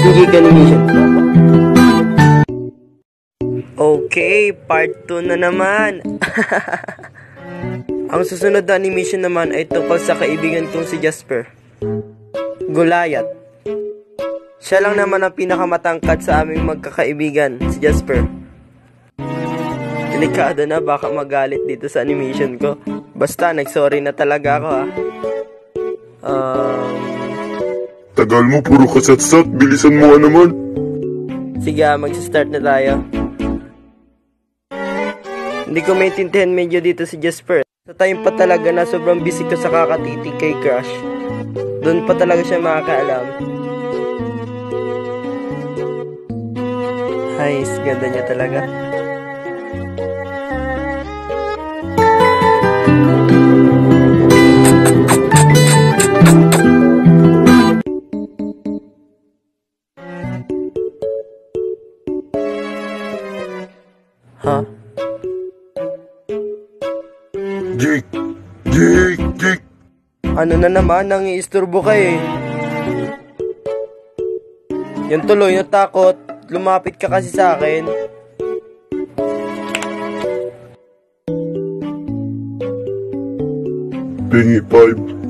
DJ animation. Okay, part 2 na naman. Ang susunod na animation naman ay tungkol sa kaibigan kong si Jasper. Goliath. Siya lang naman ang pinakamatangkad sa aming magkakaibigan, si Jasper. Delikado na, baka magalit dito sa animation ko. Basta, nagsorry na talaga ako ha. Tagal mo, puro kasatsat. Bilisan mo naman. Sige, mag-start na tayo. Hindi ko maintindihan medyo dito si Jasper. Sa time pa talaga na sobrang busy ko sa kakatitig kay Crush. Doon pa talaga siya makakaalam. Ay, ganda niya talaga. Huh? Jake! Ano na naman, nangiisturbo ka eh. Yan tuloy, natakot. Lumapit ka kasi sa akin. Pengi 5.